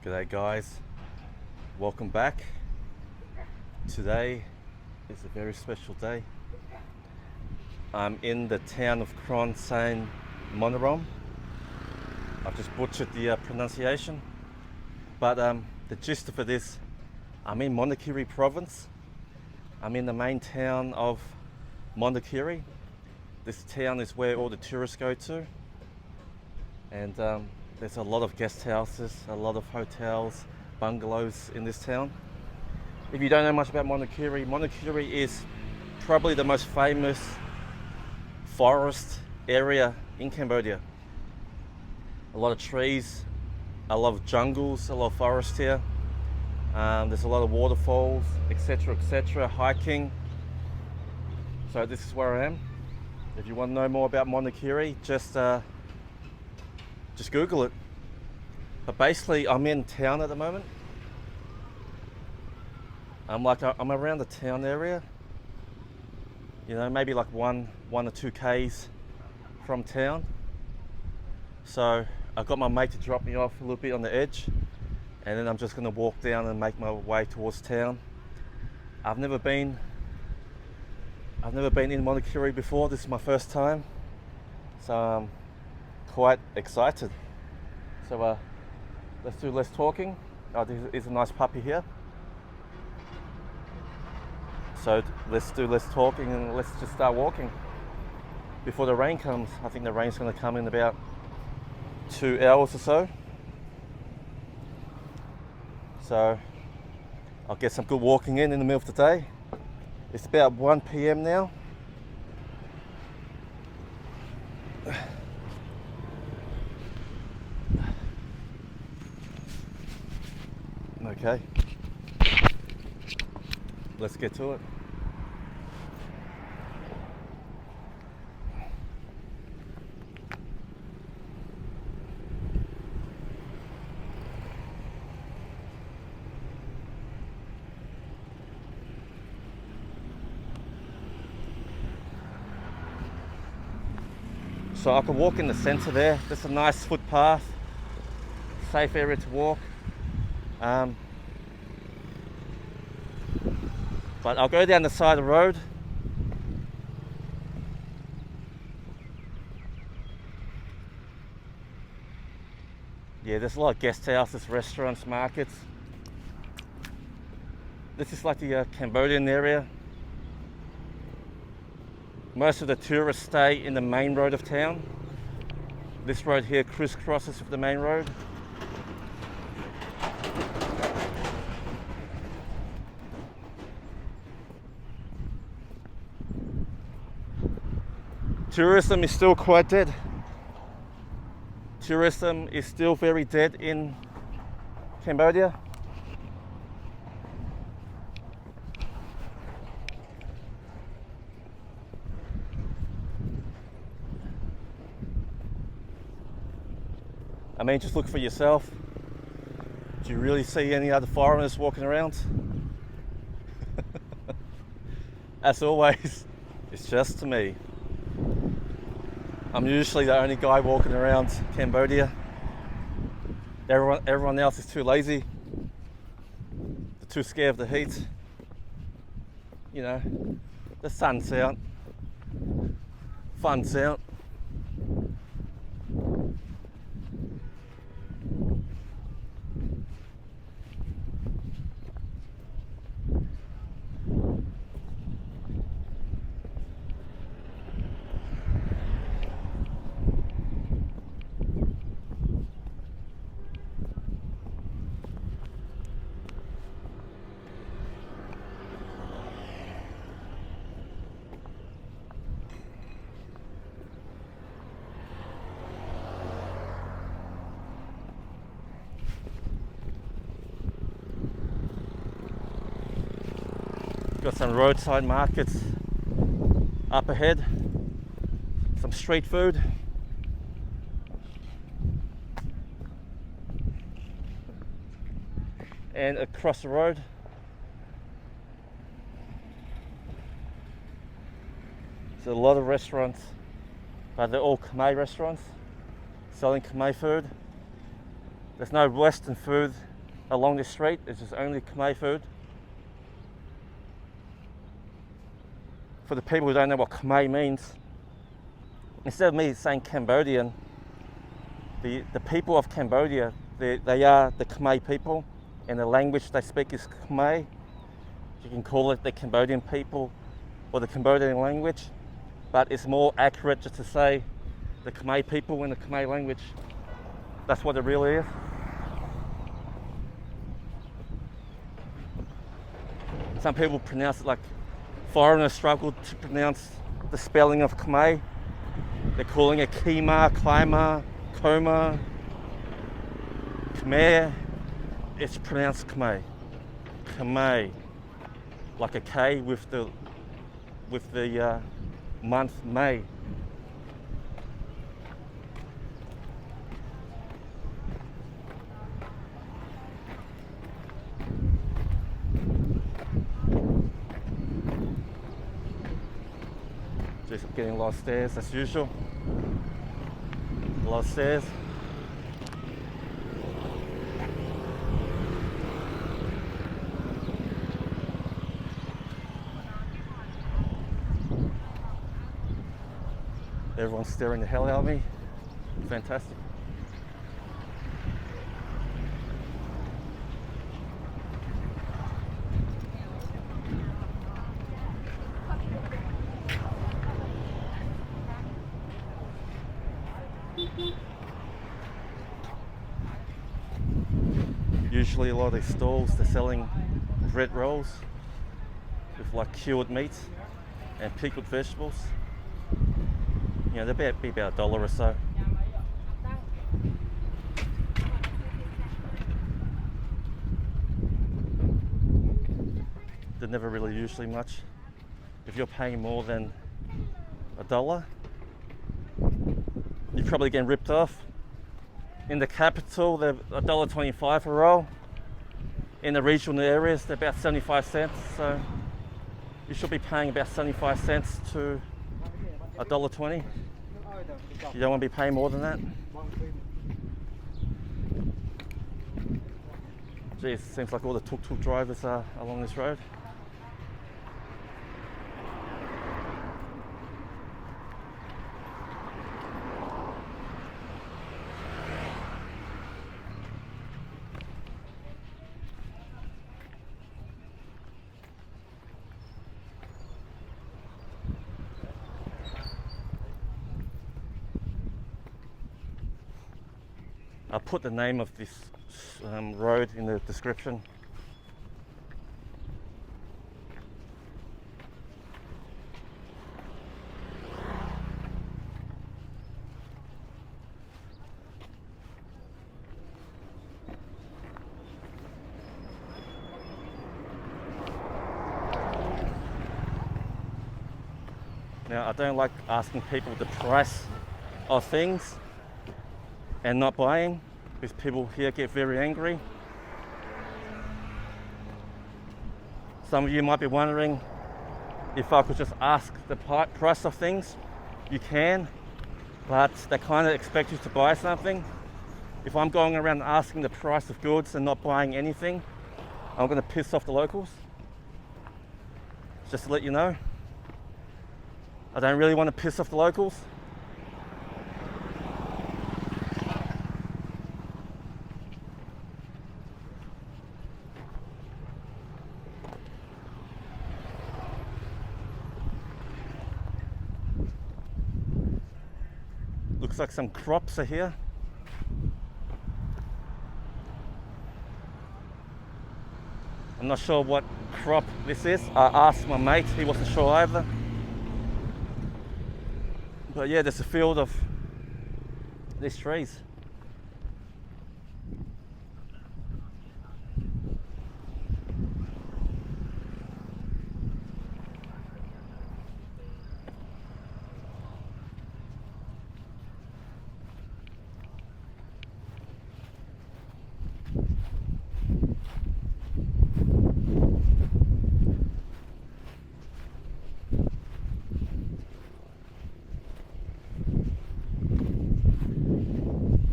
G'day guys, welcome back. Today is a very special day. I'm in the town of KRONG SAEN MONOUROM. I've just butchered the pronunciation, but the gist of it is I'm in MONDULKIRI Province. I'm in the main town of MONDULKIRI. This town is where all the tourists go to, and there's a lot of guest houses, a lot of hotels, bungalows in this town. If you don't know much about MONDULKIRI, MONDULKIRI is probably the most famous forest area in Cambodia. A lot of trees, a lot of jungles, a lot of forest here. There's a lot of waterfalls, etc., hiking. So this is where I am. If you want to know more about MONDULKIRI, just Google it. But basically, I'm in town at the moment. I'm around the town area. You know, maybe like one or 2 k's from town. So I got my mate to drop me off a little bit on the edge, and then I'm just going to walk down and make my way towards town. I've never been in MONDULKIRI before. This is my first time, so I'm quite excited. So let's do less talking. Oh, this is a nice puppy here. So let's do less talking and let's just start walking before the rain comes. I think the rain's going to come in about 2 hours or so. So I'll get some good walking in the middle of the day. It's about 1 p.m. now. Okay, let's get to it. So I can walk in the center there. There's a nice footpath, safe area to walk. But I'll go down the side of the road. Yeah, there's a lot of guest houses, restaurants, markets. This is like the Cambodian area. Most of the tourists stay in the main road of town. This road here crisscrosses with the main road. Tourism is still quite dead. Tourism is still very dead in Cambodia. I mean, just look for yourself. Do you really see any other foreigners walking around? As always, it's just to me. I'm usually the only guy walking around Cambodia. Everyone else is too lazy. They're too scared of the heat. You know, the sun's out, fun's out. Got some roadside markets up ahead, some street food. And across the road, there's a lot of restaurants, but they're all Khmer restaurants selling Khmer food. There's no Western food along this street. It's just only Khmer food. For the people who don't know what Khmer means, instead of me saying Cambodian, the people of Cambodia, they are the Khmer people, and the language they speak is Khmer. You can call it the Cambodian people or the Cambodian language, but it's more accurate just to say the Khmer people in the Khmer language. That's what it really is. Some people pronounce it like foreigners struggle to pronounce the spelling of Khmer. They're calling it Kima, Kaima, Koma, Khmer. It's pronounced Khmer. Khmer, like a K with the month May. Just getting a lot of stairs as usual. A lot of stairs. Everyone's staring the hell out of me. Fantastic. Usually a lot of these stalls, they're selling bread rolls with like cured meat and pickled vegetables. You know, they'll be about $1 or so. They're never really usually much. If you're paying more than $1, you're probably getting ripped off. In the capital, they're $1.25 a roll. In the regional areas, they're about 75 cents. So you should be paying about 75 cents to $1.20. You don't want to be paying more than that. Geez, seems like all the tuk-tuk drivers are along this road. I'll put the name of this road in the description. Now, I don't like asking people the price of things and not buying, because people here get very angry. Some of you might be wondering if I could just ask the price of things. You can, but they kind of expect you to buy something. If I'm going around asking the price of goods and not buying anything, I'm going to piss off the locals. Just to let you know, I don't really want to piss off the locals. Looks like some crops are here. I'm not sure what crop this is. I asked my mate, he wasn't sure either. But yeah, there's a field of these trees.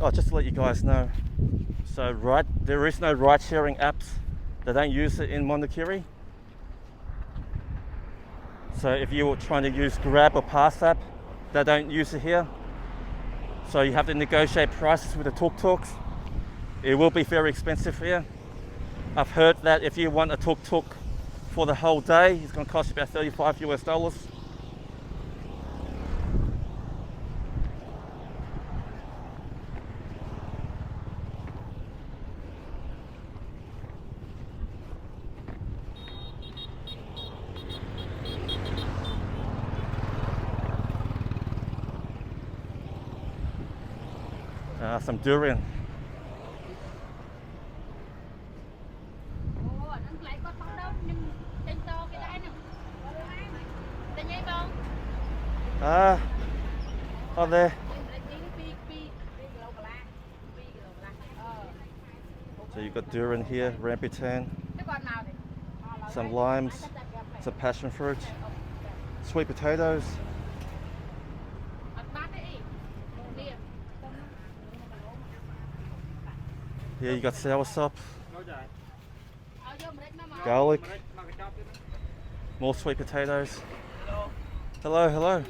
Oh, just to let you guys know, so there is no ride-sharing apps. They don't use it in Mondulkiri. So if you're trying to use Grab or Pass app, they don't use it here. So you have to negotiate prices with the tuk-tuks. It will be very expensive here. I've heard that if you want a tuk-tuk for the whole day, it's going to cost you about $35 US. Some durian. Oh, there. So you've got durian here, rambutan, some limes, some passion fruit, sweet potatoes. Here you got soursop, garlic, more sweet potatoes. Hello, hello.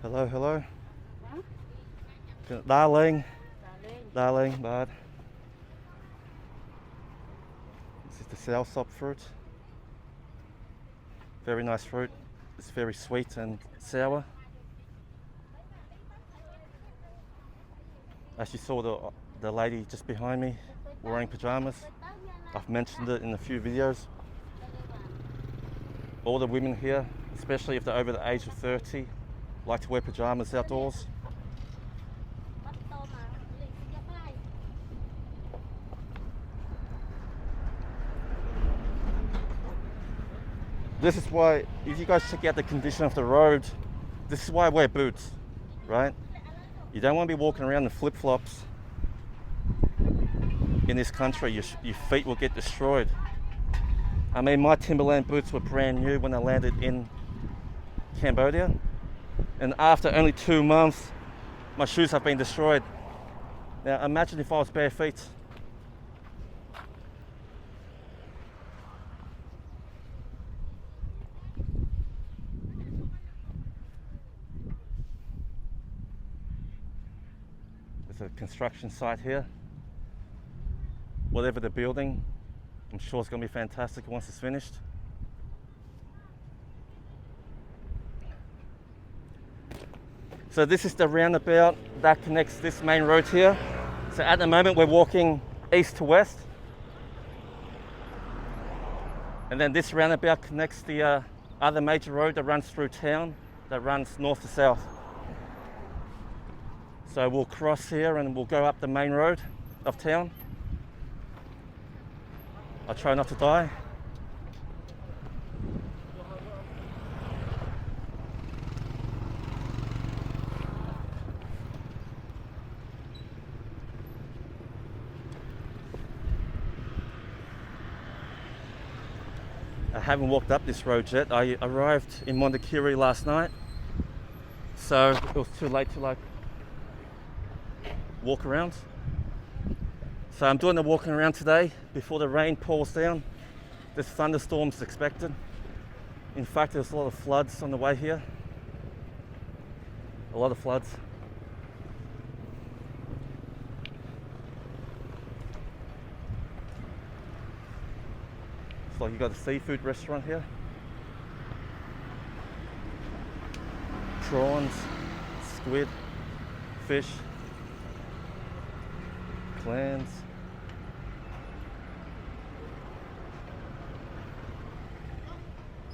Hello, hello. Darling, bud. This is the soursop fruit. Very nice fruit. It's very sweet and sour. As you saw the lady just behind me wearing pajamas. I've mentioned it in a few videos. All the women here, especially if they're over the age of 30, like to wear pajamas outdoors. This is why, if you guys check out the condition of the road, this is why I wear boots, right? You don't want to be walking around in flip-flops in this country. Your feet will get destroyed. I mean, my Timberland boots were brand new when I landed in Cambodia. And after only 2 months, my shoes have been destroyed. Now, imagine if I was bare feet. There's a construction site here. Whatever the building, I'm sure it's going to be fantastic once it's finished. So this is the roundabout that connects this main road here. So at the moment we're walking east to west. And then this roundabout connects the other major road that runs through town, that runs north to south. So we'll cross here and we'll go up the main road of town. I'll try not to die. I haven't walked up this road yet. I arrived in Mondulkiri last night, so it was too late to like walk around. So I'm doing the walking around today before the rain pours down. There's thunderstorms expected. In fact, there's a lot of floods on the way here. A lot of floods. It's like you got a seafood restaurant here. Prawns, squid, fish, clams.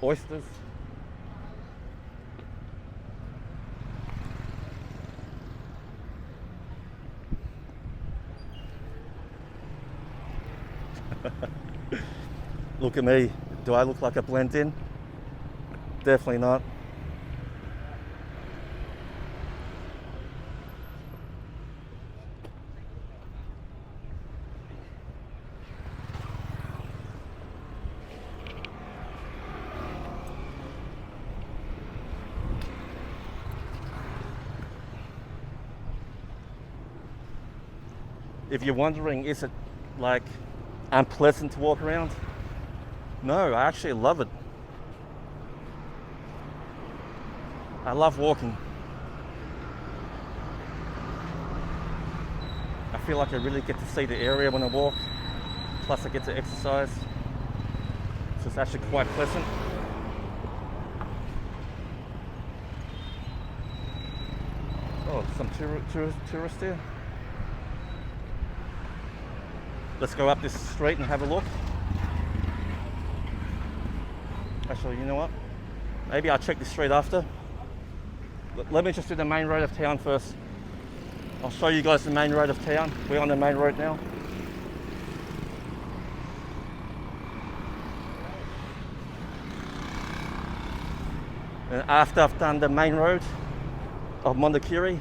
Oysters. Look at me. Do I look like a blend in? Definitely not. If you're wondering, is it like unpleasant to walk around? No, I actually love it. I love walking. I feel like I really get to see the area when I walk, plus I get to exercise, so it's actually quite pleasant. Oh, some tourists here. Let's go up this street and have a look. Actually, you know what? Maybe I'll check this street after. Let me just do the main road of town first. I'll show you guys the main road of town. We're on the main road now. And after I've done the main road of Mondulkiri,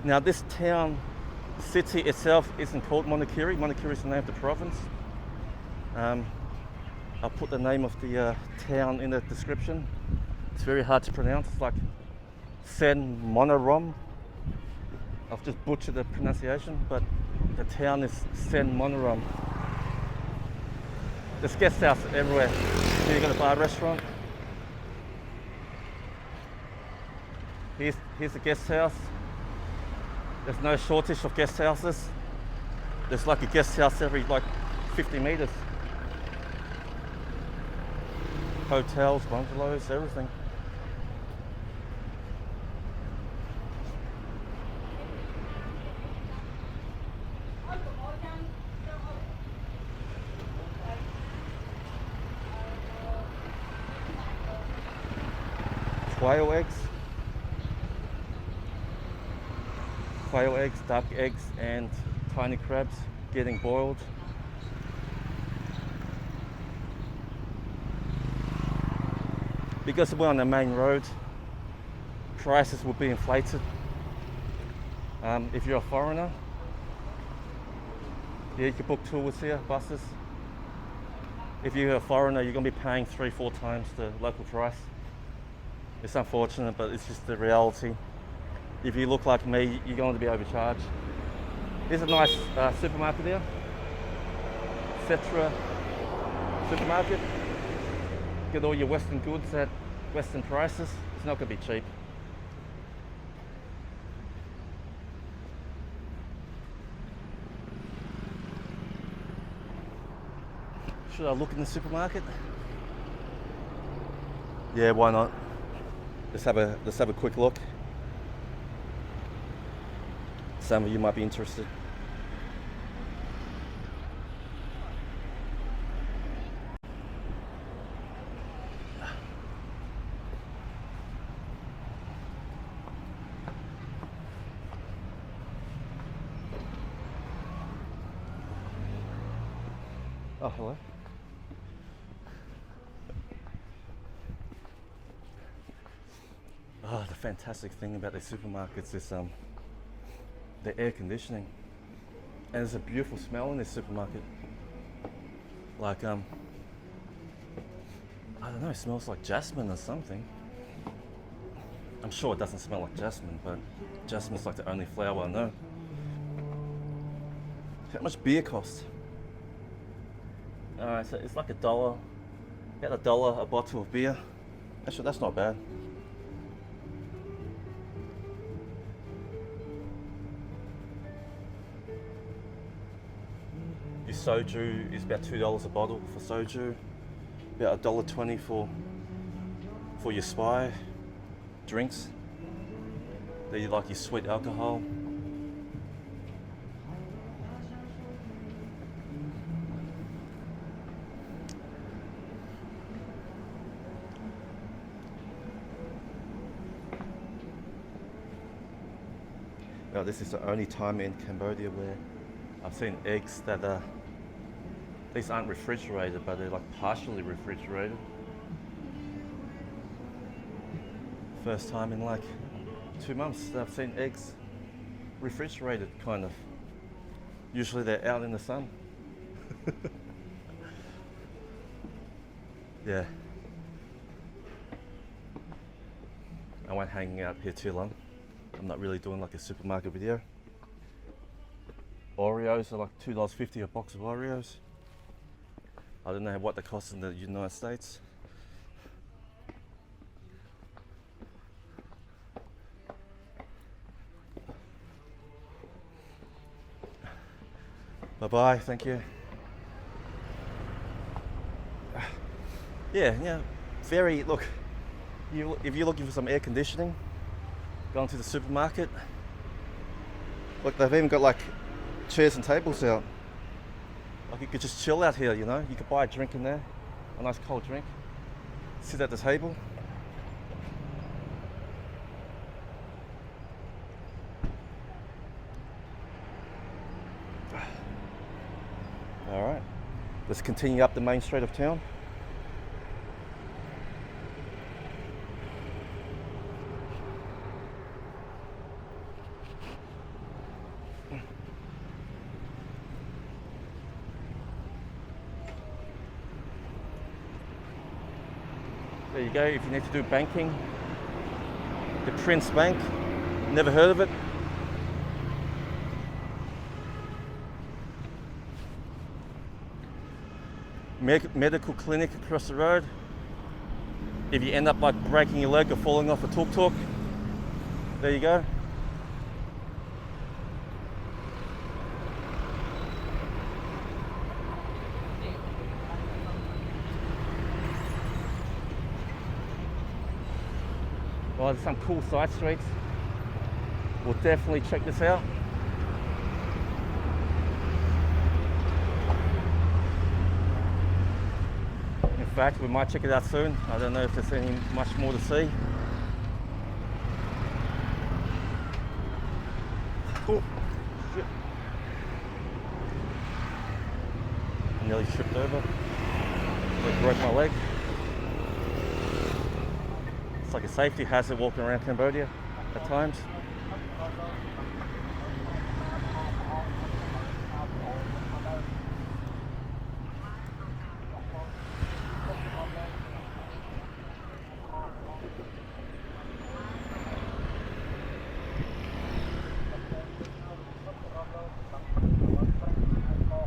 now this town, city itself isn't called Mondulkiri. Mondulkiri is the name of the province. I'll put the name of the town in the description. It's very hard to pronounce. It's like Saen Monourom. I've just butchered the pronunciation, but the town is Saen Monourom. There's guest houses everywhere. Here you got a bar restaurant. Here's a guest house. There's no shortage of guest houses. There's like a guest house every like 50 meters. Hotels, bungalows, everything. Quail eggs, duck eggs, and tiny crabs getting boiled. Because we're on the main road, prices will be inflated. If you're a foreigner, yeah, you can book tours here, buses. If you're a foreigner, you're going to be paying 3-4 times the local price. It's unfortunate, but it's just the reality. If you look like me, you're going to be overcharged. There's a nice supermarket here. Cetra supermarket. Get all your Western goods at Western prices. It's not going to be cheap. Should I look in the supermarket? Yeah, why not? Let's have a quick look. Some of you might be interested. Oh, hello. Oh, the fantastic thing about these supermarkets is the air conditioning. And there's a beautiful smell in this supermarket. Like, I don't know, it smells like jasmine or something. I'm sure it doesn't smell like jasmine, but jasmine's like the only flower I know. How much beer costs? Alright, so it's like $1. About $1 a bottle of beer. Actually, that's not bad. Your soju is about $2 a bottle for soju. About $1.20 for your spy drinks. Then you like your sweet alcohol. Now, this is the only time in Cambodia where I've seen eggs that are, these aren't refrigerated, but they're like partially refrigerated. First time in like 2 months that I've seen eggs refrigerated, kind of. Usually they're out in the sun. Yeah. I won't hang out here too long. I'm not really doing like a supermarket video. Oreos are like $2.50 a box of Oreos. I don't know what they cost in the United States. Bye-bye, thank you. Yeah, very, look, if you're looking for some air conditioning, go into the supermarket. Look, they've even got like chairs and tables out. Like you could just chill out here, you know. You could buy a drink in there, a nice cold drink, sit at the table. All right, let's continue up the main street of town. There you go, if you need to do banking. The Prince Bank, never heard of it. Medical clinic across the road. If you end up like breaking your leg or falling off a tuk-tuk, there you go. Oh, there's some cool side streets. We'll definitely check this out. In fact, we might check it out soon. I don't know if there's any much more to see. Oh, shit. I nearly tripped over. I broke my leg. It's like a safety hazard walking around Cambodia at times.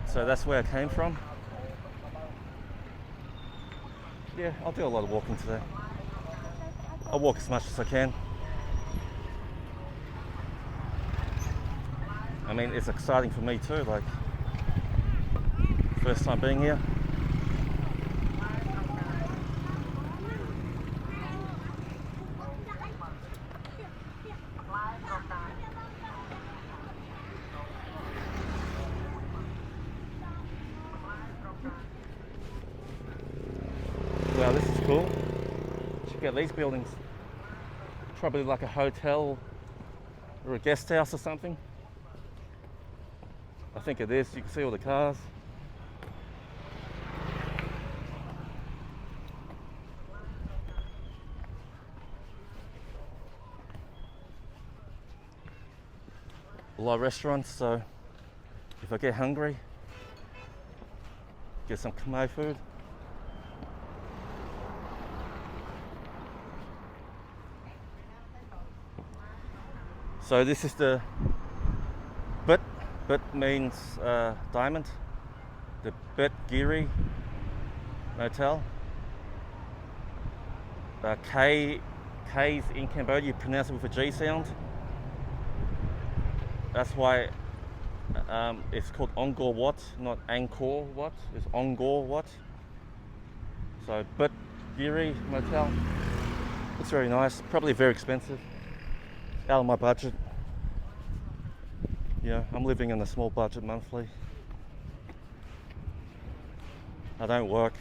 So that's where I came from. Yeah, I'll do a lot of walking today. I'll walk as much as I can. I mean, it's exciting for me too, like, first time being here. Wow, this is cool. Check out these buildings. Probably like a hotel or a guest house or something. I think it is. You can see all the cars. A lot of restaurants, so if I get hungry, get some Khmer food. So this is the But means diamond. The BUNONG Motel. K's in Cambodia, you pronounce it with a G sound. That's why it's called Angkor Wat, not Angkor Wat. It's Angkor Wat. So BUNONG Motel. It's very nice. Probably very expensive. Out of my budget. Yeah, I'm living on a small budget monthly. I don't work.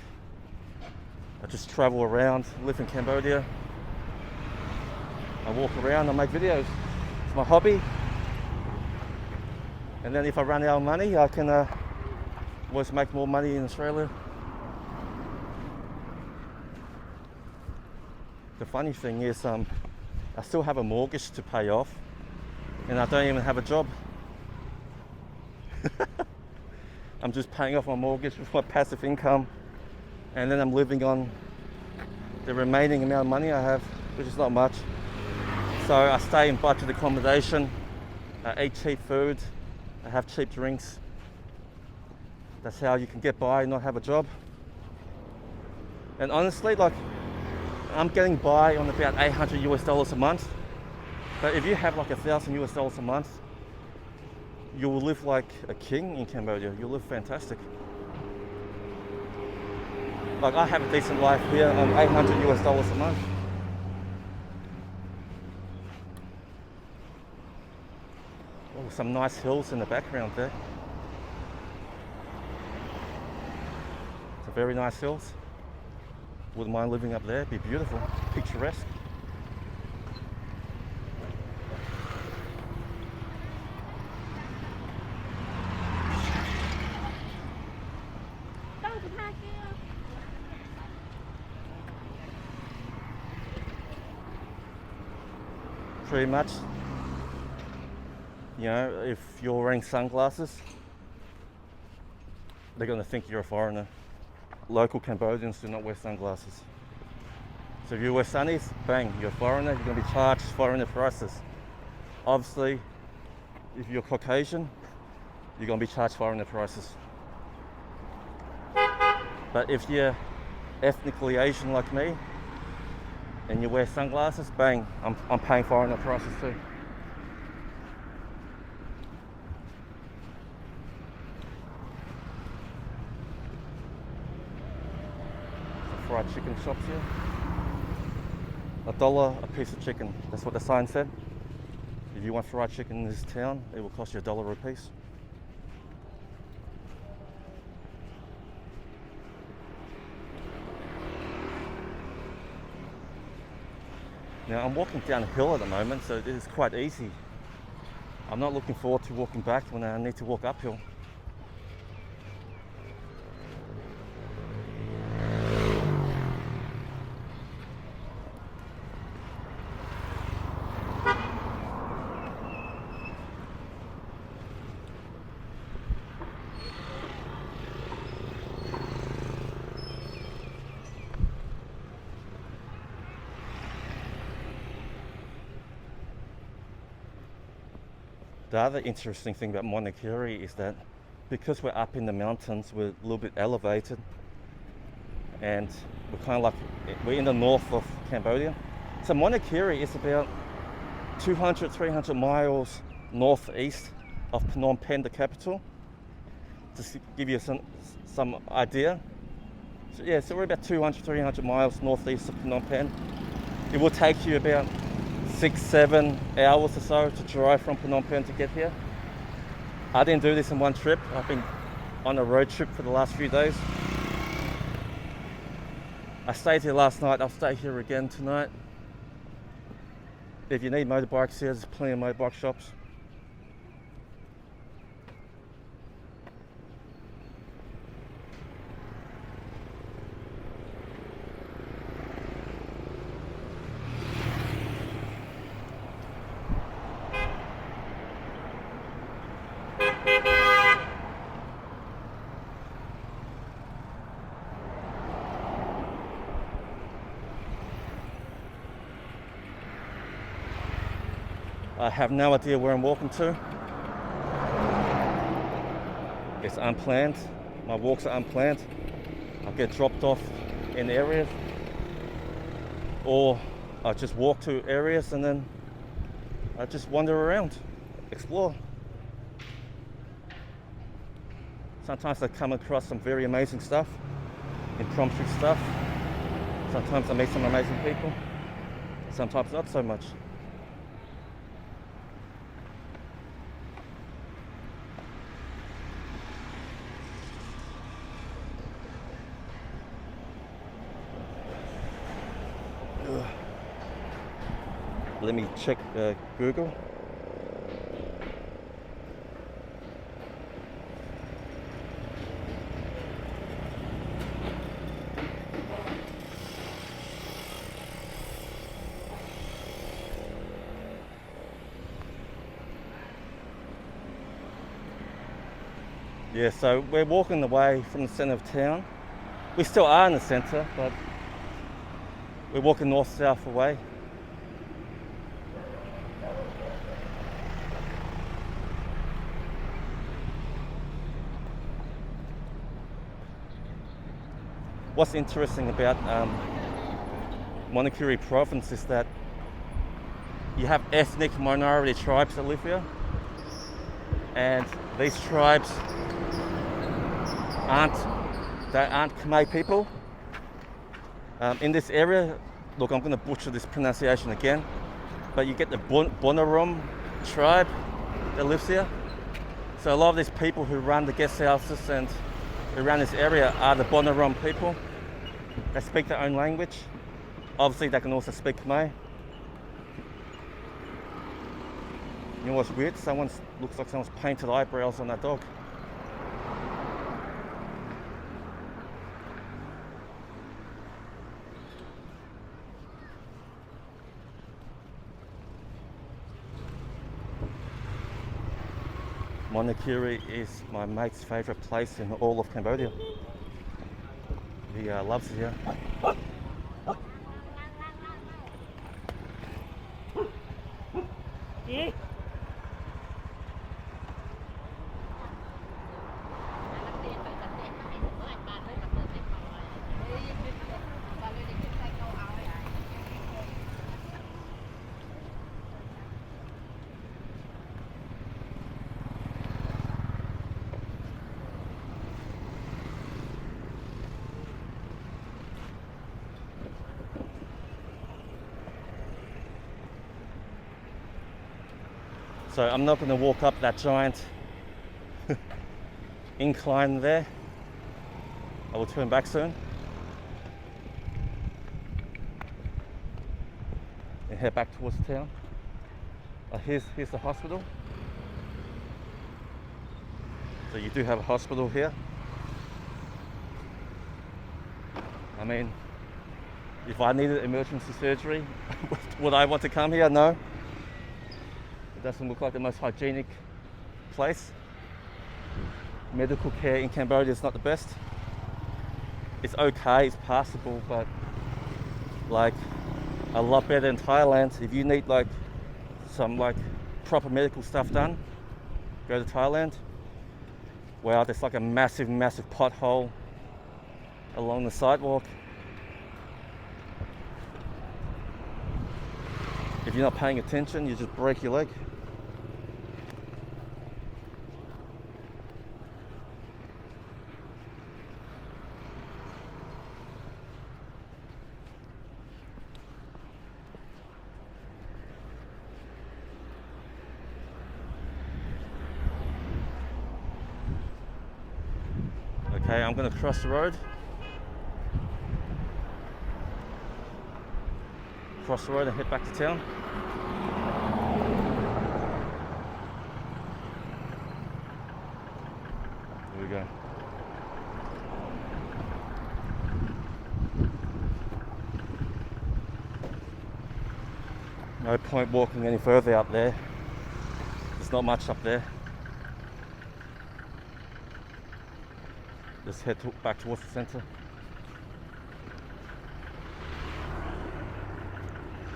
I just travel around, live in Cambodia. I walk around, I make videos. It's my hobby. And then if I run out of money, I can always make more money in Australia. The funny thing is, I still have a mortgage to pay off, and I don't even have a job. I'm just paying off my mortgage with my passive income, and then I'm living on the remaining amount of money I have, which is not much. So I stay in budget accommodation, I eat cheap food, I have cheap drinks. That's how you can get by and not have a job. And honestly, like, I'm getting by on about $800 a month. But if you have like $1,000 a month, you will live like a king in Cambodia. You'll live fantastic. Like, I have a decent life here on $800 a month. Oh, some nice hills in the background there. It's a very nice hills. Wouldn't mind living up there. It'd be beautiful, picturesque. Pretty much, you know, if you're wearing sunglasses, they're going to think you're a foreigner. Local Cambodians do not wear sunglasses. So if you wear sunnies, bang, you're a foreigner, you're going to be charged foreigner prices. Obviously, if you're Caucasian, you're going to be charged foreigner prices. But if you're ethnically Asian like me, and you wear sunglasses, bang, I'm paying foreigner prices too. Some fried chicken shops here. $1 a piece of chicken, that's what the sign said. If you want fried chicken in this town, it will cost you $1 a piece. Now I'm walking down a hill at the moment, so it is quite easy. I'm not looking forward to walking back when I need to walk uphill. The other interesting thing about Mondunkiri is that because we're up in the mountains, we're a little bit elevated, and we're kind of like, we're in the north of Cambodia. So Mondunkiri is about 200, 300 miles northeast of Phnom Penh, the capital. Just to give you some idea. So yeah, so we're about 200, 300 miles northeast of Phnom Penh. It will take you about 6-7 hours or so to drive from Phnom Penh to get here. I didn't do this in one trip. I've been on a road trip for the last few days. I stayed here last night. I'll stay here again tonight. If you need motorbikes here, there's plenty of motorbike shops. I have no idea where I'm walking to. It's unplanned. My walks are unplanned. I get dropped off in areas, or I just walk to areas and then I just wander around, explore. Sometimes I come across some very amazing stuff, impromptu stuff. Sometimes I meet some amazing people. Sometimes not so much. Let me check Google. Yeah, so we're walking away from the centre of town. We still are in the centre, but we're walking north-south away. what's interesting about Mondoulkiri Province is that you have ethnic minority tribes that live here, and these tribes aren't Khmer people. In this area, look, I'm going to butcher this pronunciation again, but you get the BUNONG tribe that lives here. So a lot of these people who run the guest houses and who run this area are the BUNONG people. They speak their own language. Obviously, they can also speak Khmer. You know what's weird? Looks like someone's painted eyebrows on that dog. Mondoulkiri is my mate's favourite place in all of Cambodia. He loves it here. Yeah. So I'm not going to walk up that giant incline there. I will turn back soon and head back towards the town. Here's the hospital. So you do have a hospital here. I mean, if I needed emergency surgery, would I want to come here? No. It doesn't look like the most hygienic place. Medical care in Cambodia is not the best. It's okay, it's passable, but like a lot better in Thailand. If you need like some like proper medical stuff done, go to Thailand. Wow, there's like a massive pothole along the sidewalk. If you're not paying attention, you just break your leg. Okay, I'm going to cross the road. Cross the road and head back to town. Here we go. No point walking any further out there. There's not much up there. Just head back towards the centre.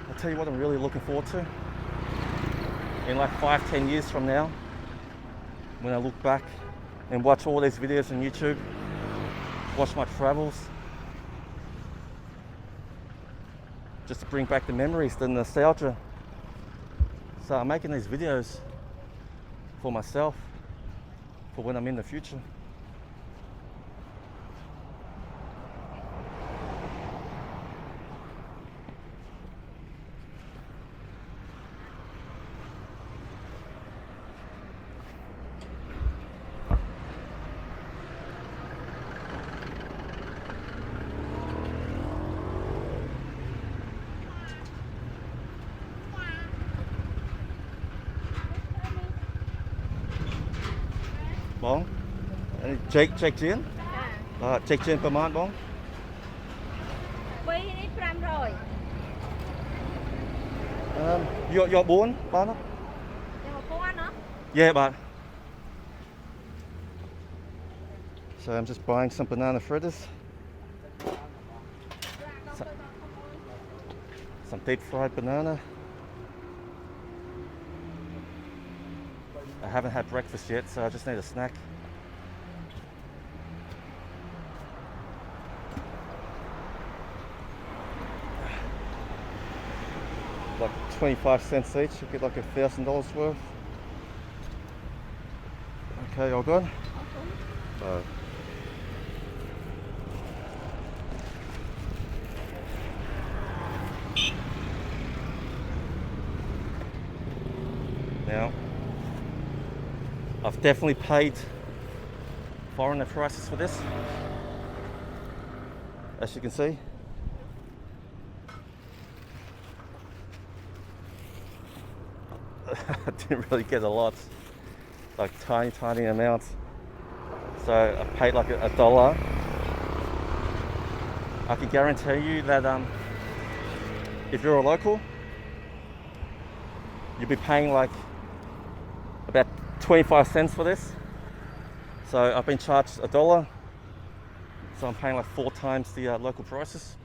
I'll tell you what I'm really looking forward to. In like 5-10 years from now, when I look back and watch all these videos on YouTube, watch my travels, just to bring back the memories, the nostalgia. So I'm making these videos for myself, for when I'm in the future. Bóng check chiến check chiến per month bóng Quay đi pram rồi. Your 4 bao nó? Yeah, but so I'm just buying some banana fritters, some deep fried banana. I haven't had breakfast yet, so I just need a snack. like 25 cents each. You get like $1,000 worth. Okay, all good? Now, I've definitely paid foreigner prices for this, as you can see. I didn't really get a lot, like tiny amounts. So I paid like a dollar. I can guarantee you that if you're a local, you'll be paying like about 25 cents for this. So I've been charged a dollar, so I'm paying like 4 times the local prices.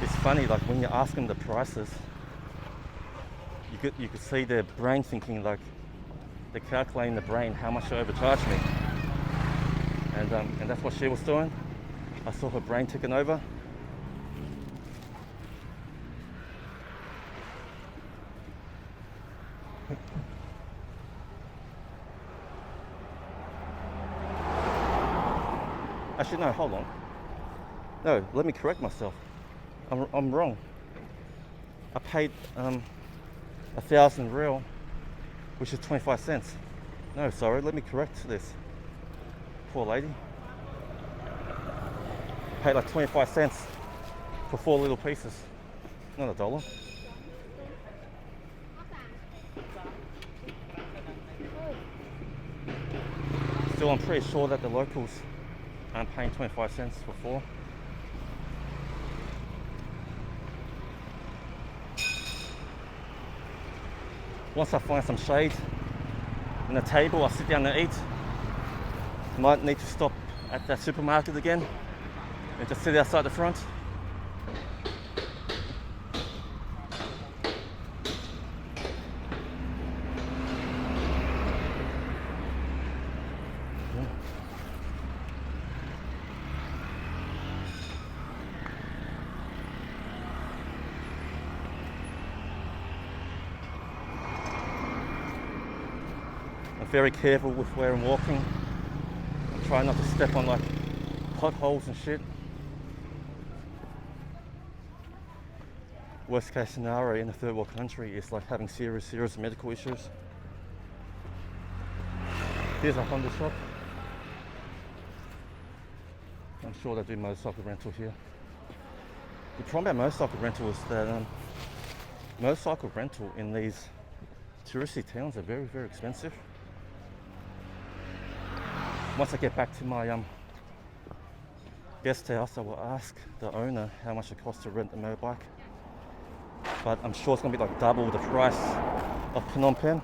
It's funny, like when you ask them the prices, you could see their brain thinking, like they're calculating the brain how much they overcharged me, and that's what she was doing. I saw her brain ticking over. Actually, no, hold on. No, let me correct myself. I'm wrong. I paid 1,000 real, which is 25 cents. No, sorry, let me correct this. Poor lady. Paid like 25 cents for 4 little pieces, not a dollar. Still, I'm pretty sure that the locals aren't paying 25 cents for 4. Once I find some shade in the table, I'll sit down and eat. Might need to stop at that supermarket again and just sit outside the front. I'm very careful with where I'm walking. I'm trying not to step on like potholes and shit. Worst case scenario in a third world country is like having serious medical issues. Here's a Honda shop. I'm sure they do motorcycle rental here. The problem about motorcycle rental is that motorcycle rental in these touristy towns are very expensive. Once I get back to my guest house, I will ask the owner how much it costs to rent a motorbike. But I'm sure it's going to be like double the price of Phnom Penh.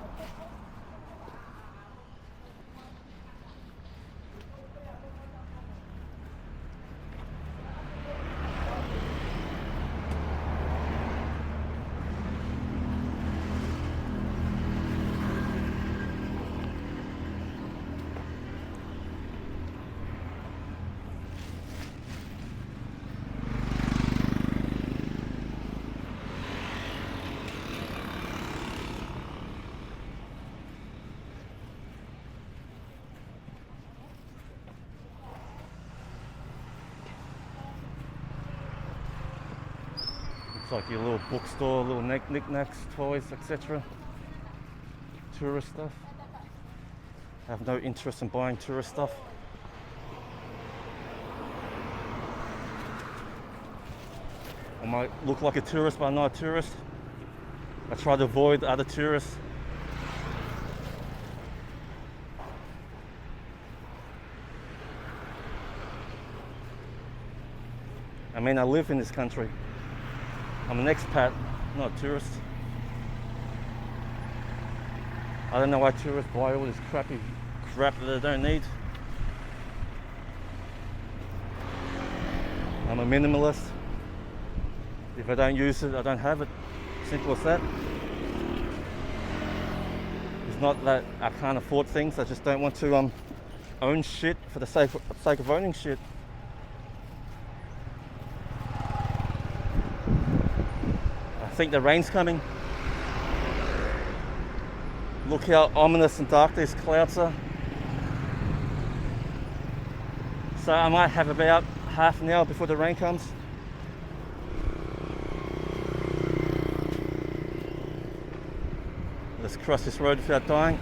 It's like your little bookstore, little knickknacks, toys, etc. Tourist stuff. I have no interest in buying tourist stuff. I might look like a tourist, but I'm not a tourist. I try to avoid other tourists. I mean, I live in this country. I'm an expat, not a tourist. I don't know why tourists buy all this crappy crap that they don't need. I'm a minimalist. If I don't use it, I don't have it. Simple as that. It's not that I can't afford things, I just don't want to own shit for the sake of owning shit. I think the rain's coming. Look how ominous and dark these clouds are. So I might have about half an hour before the rain comes. Let's cross this road without dying.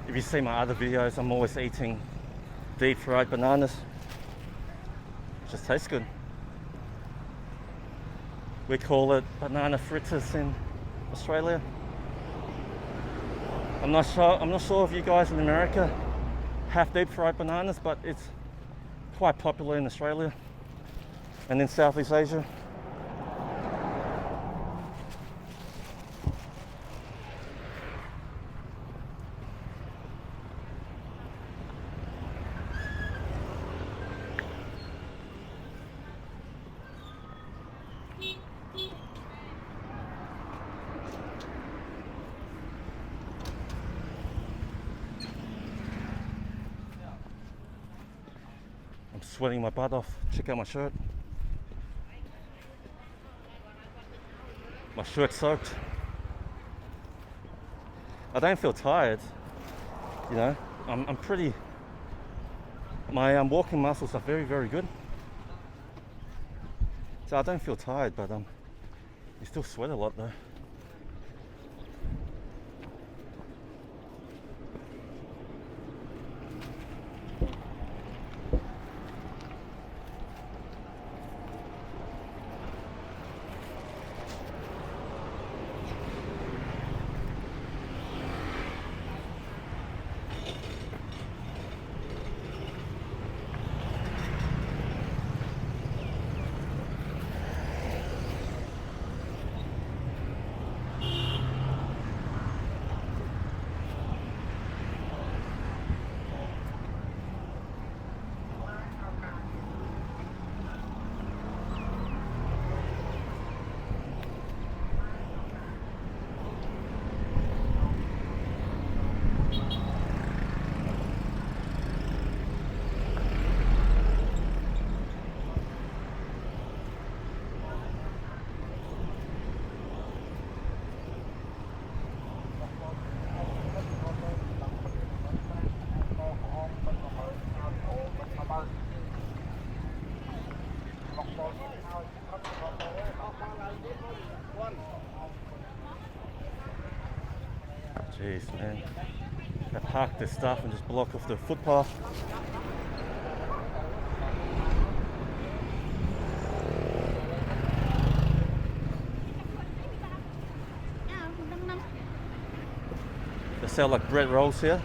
If you see my other videos, I'm always eating deep fried bananas. It just tastes good. We call it banana fritters in Australia. I'm not sure if you guys in America have deep fried bananas, but it's quite popular in Australia and in Southeast Asia. I'm sweating my butt off. Check out my shirt. My shirt's soaked. I don't feel tired, you know. I'm pretty. My walking muscles are very, very good. So I don't feel tired, but you still sweat a lot though. Jeez, man. They park this stuff and just block off the footpath. They sell like bread rolls here,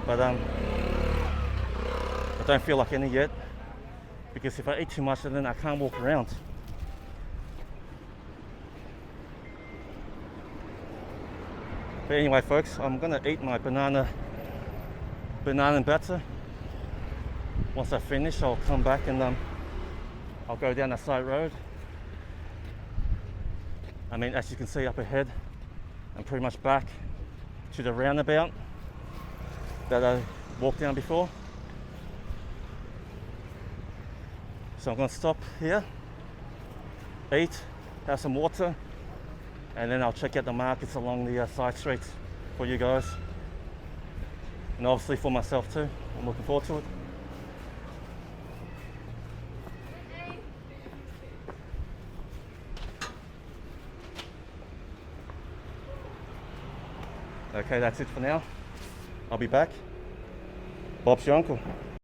but I don't feel like any yet, because if I eat too much then I can't walk around. But anyway folks, I'm gonna eat my banana and batter. Once I finish, I'll come back and I'll go down the side road. I mean, as you can see up ahead, I'm pretty much back to the roundabout that I walked down before. So I'm gonna stop here, eat, have some water, and then I'll check out the markets along the side streets for you guys, and obviously for myself too. I'm looking forward to it. Okay, that's it for now. I'll be back. Bob's your uncle.